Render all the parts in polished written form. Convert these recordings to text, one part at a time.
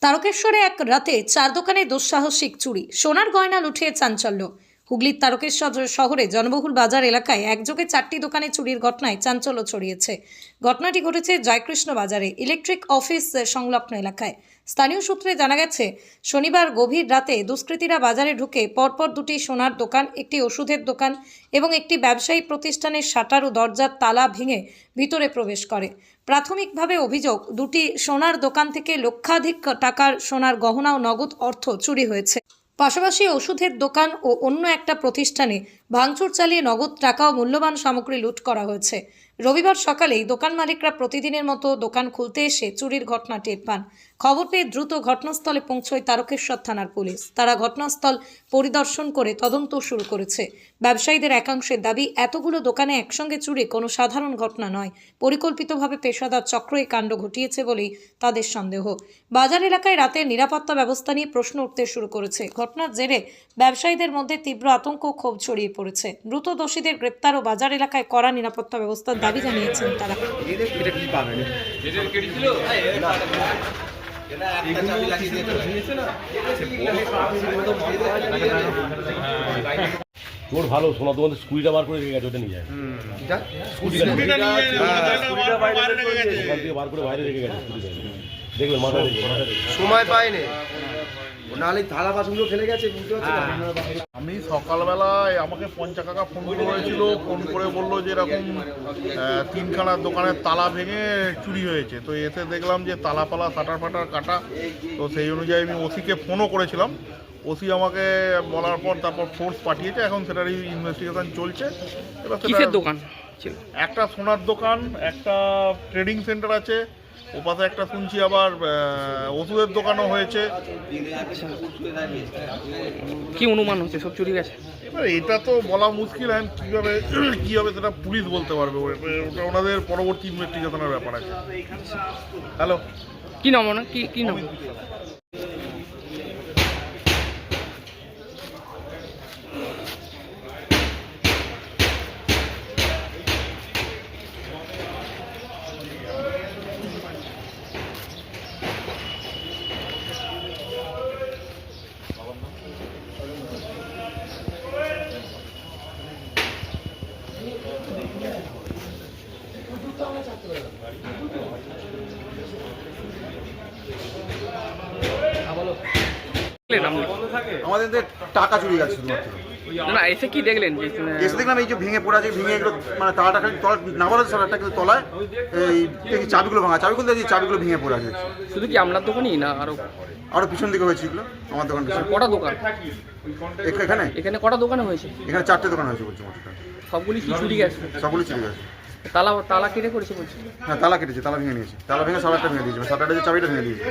তারকেশ্বরে এক রাতে 4 দোকানে দুঃসাহসিক চুরি, সোনার গয়না লুঠিয়ে চাঞ্চল্য। হুগলির তারকেশ্বর শহরে জনবহুল বাজার এলাকায় একযোগে 4টি দোকানে চুরির ঘটনায় চাঞ্চল্য ছড়িয়েছে। ঘটনাটি ঘটেছে জয়কৃষ্ণ বাজারে ইলেকট্রিক অফিস সংলগ্ন এলাকায়। স্থানীয় সূত্রে জানা গেছে, শনিবার গভীর রাতে দুষ্কৃতীরা বাজারে ঢুকে পরপর দুটি সোনার দোকান, একটি ওষুধের দোকান এবং একটি ব্যবসায়ী প্রতিষ্ঠানের শাটার ও দরজার তালা ভেঙে ভিতরে প্রবেশ করে। প্রাথমিকভাবে অভিযোগ, দুটি সোনার দোকান থেকে লক্ষাধিক টাকার সোনার গহনা ও নগদ অর্থ চুরি হয়েছে। পাশাপাশি ওষুধের দোকান ও অন্য একটা প্রতিষ্ঠানে ভাঙচুর চালিয়ে নগদ টাকা ও মূল্যবান সামগ্রী লুট করা হয়েছে। রবিবার সকালেই দোকান মালিকরা প্রতিদিনের মতো দোকান খুলতে এসে চুরির ঘটনা টের পান। খবর পেয়ে দ্রুত ঘটনাস্থলে পৌঁছয় তারকেশ্বর থানার পুলিশ। তারা ঘটনাস্থল পরিদর্শন করে তদন্ত শুরু করেছে। ব্যবসায়ীদের একাংশের দাবি, এতগুলো দোকানে একসঙ্গে চুরি কোনো সাধারণ ঘটনা নয়, পরিকল্পিতভাবে পেশাদার চক্র এই কাণ্ড ঘটিয়েছে বলেই তাদের সন্দেহ। বাজার এলাকায় রাতের নিরাপত্তা ব্যবস্থা নিয়ে প্রশ্ন উঠতে শুরু করেছে। ঘটনার জেরে ব্যবসায়ীদের মধ্যে তীব্র আতঙ্ক ও ক্ষোভ ছড়িয়ে পড়েছে। দ্রুত দোষীদের গ্রেপ্তার ও বাজার এলাকায় কড়া নিরাপত্তা ব্যবস্থার দাবি জানিয়েছেন তারা। তোর ভালো শোনা, তোমাদের স্কুটিটা বার করে রেখে গেছে, ওটা নিয়ে যায়। বার করে বাইরে রেখে গেছে, দেখবেন মাথায় সময় পায়নি, নাহলে থালা বাসনগুলো ফেলে গেছে, বুঝতে পারছি না। আমি সকালবেলায় আমাকে পঞ্চা কাকা ফোন করেছিল, ফোন করে বললো যে এরকম 3খানা দোকানের তালা ভেঙে চুরি হয়েছে। তো এসে দেখলাম যে তালা পালা শাটার ফাটার কাটা। তো সেই অনুযায়ী আমি ওসিকে ফোনও করেছিলাম। ওসি আমাকে বলার পর তারপর ফোর্স পাঠিয়েছে, এখন সেটারই ইনভেস্টিগেশন চলছে। এবার কিসের দোকান ছিল? একটা সোনার দোকান, একটা ট্রেডিং সেন্টার আছে, ওপাশে একটা শুনছি আবার ওষুধের দোকানও হয়েছে। কি অনুমান হচ্ছে সব চুরি গেছে? এবার এটা তো বলা মুশকিল, কীভাবে কী হবে সেটা পুলিশ বলতে পারবে, ওটা ওনাদের পরবর্তী ইনভেস্টিগেশনের ব্যাপার আছে। হ্যালো, কি নাম ওনার? কি নাম? আমাদের টাকা চুরি গেছে শুধুমাত্র। না, এসে কি দেখলেন? এসে দেখলাম এই যে ভেঙে পড়ে আছে, ভেঙে এগুলো মানে তালাটা খালি তলা নামালো, সারাটা কিন্তু তলায় এই চাবিগুলো ভাঙা, চাবিগুলো দেখছি চাবিগুলো ভেঙে পড়ে আছে। শুধু কি আপনার দোকানই না আরও পিছন দিকে হয়েছে এগুলো, আমার দোকান পিছনে। কটা দোকান এখানে এখানে কটা দোকানে হয়েছে? এখানে 4টে দোকান হয়েছে বলছি, মোটটা সবগুলি কি চুরি গেছে? সবগুলি চুরি গেছে। তালা কেটে করেছে বলছে? হ্যাঁ, তালা কেটেছে, তালা ভেঙে নিয়েছে, তালা ভেঙে সারাটা ভেঙে দিয়েছে, সারাটা যে চাবিটা ভেঙে দিয়েছে।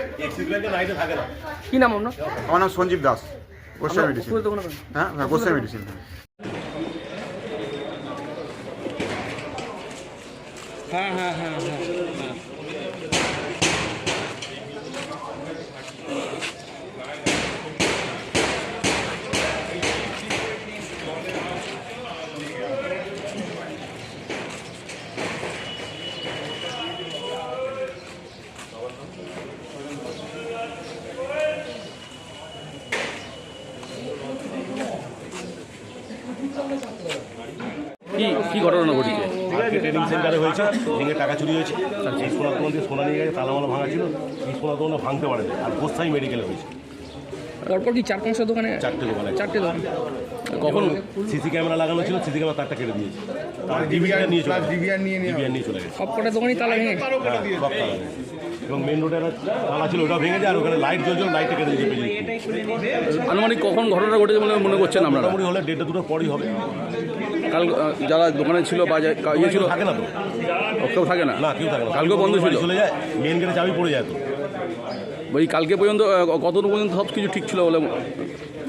কি নাম আপনার? আমার নাম সঞ্জীব দাস, গোস্বামী মেডিসিন। পুরো দোকানে? হ্যাঁ, গোস্বামী মেডিসিন। কি ঘটনা ঘটেছে? আজকে ট্রেনিং সেন্টারে হয়েছে, ভেঙে টাকা চুরি হয়েছে। এই সোনার দোকান থেকে সোনা নিয়ে গেছে, তালামালা ভাঙা ছিল, এই সোনার দোকানে ভাঙতে পারেনি। আর গোস্বামী মেডিকেলে হয়েছে। পরপর কি 4-5 দোকানে? 4টে দোকানে। 4টে দোকান। কখন সিসি ক্যামেরা লাগানো ছিল, সিসি ক্যামেরা তারটা কেটে দিয়েছে, তার ডিভিআর নিয়ে চলে গেছে। সব কটা দোকানই তালা ভেঙে? হ্যাঁ, সব তালা ভেঙে। এবং মেন রোডের তালা ছিল, ওটা ভেঙে যায়। আর ওখানে লাইট জ্বলছিল, লাইটটা কেটে দিয়েছে। আনুমানিক কখন ঘটনা ঘটেছে বলে মনে করছেন আপনারা? মোটামুটি হলে 1.5-2টার পরই হবে। কাল যারা দোকানে ছিল বা ইয়ে ছিল থাকে না তো, কেউ থাকে না? না, কেউ থাকে না। কালকেও বন্ধ ছিল? চলে যায়, মেন গেটে চাবি পড়ে যায়। তো ওই কালকে পর্যন্ত কতটুকু পর্যন্ত সব কিছু ঠিক ছিল বলে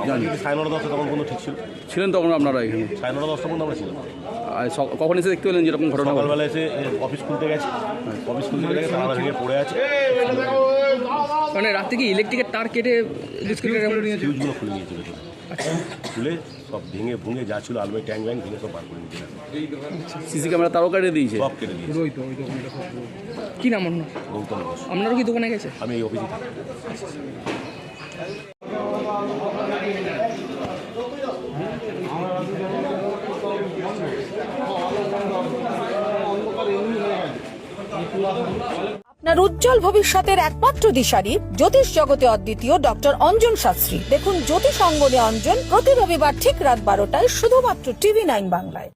জানি? 9:30-10টা তখন পর্যন্ত ঠিক ছিল। ছিলেন তখন আপনারা এখানে? 9:30-10টা পর্যন্ত আমরা ছিলাম। আর কখন এসে দেখতে পেলেন যেরকম ঘটনা? সকালবেলা এসে অফিস খুলতে গেছে, অফিস খুলতে গেছে, তালা ভেঙে পড়ে আছে। মানে রাত থেকে ইলেকট্রিকের তার কেটে ফিউজগুলো খুলে নিয়েছিল, খুলে সব ভেঙে ভুঙে যা ছিল আলমারি ট্যাঙ্ক ব্যাঙ্ক ভেঙে সব বার করে নিয়েছিল। সিসি ক্যামেরা তারও কেটে দিয়েছে? সব কেটে দিয়েছে। কি নাম আপনার? গৌতম ঘোষ। আপনারও কি দোকানে গেছে? আমি এই অফিসে থাকি। আপনার উজ্জ্বল ভবিষ্যতের একমাত্র দিশারি জ্যোতিষ জগতে অদ্বিতীয় ডক্টর অঞ্জন শাস্ত্রী। দেখুন জ্যোতিষ অঙ্গনে অঞ্জন প্রতি রবিবার ঠিক রাত 12টায় শুধুমাত্র TV9 বাংলায়।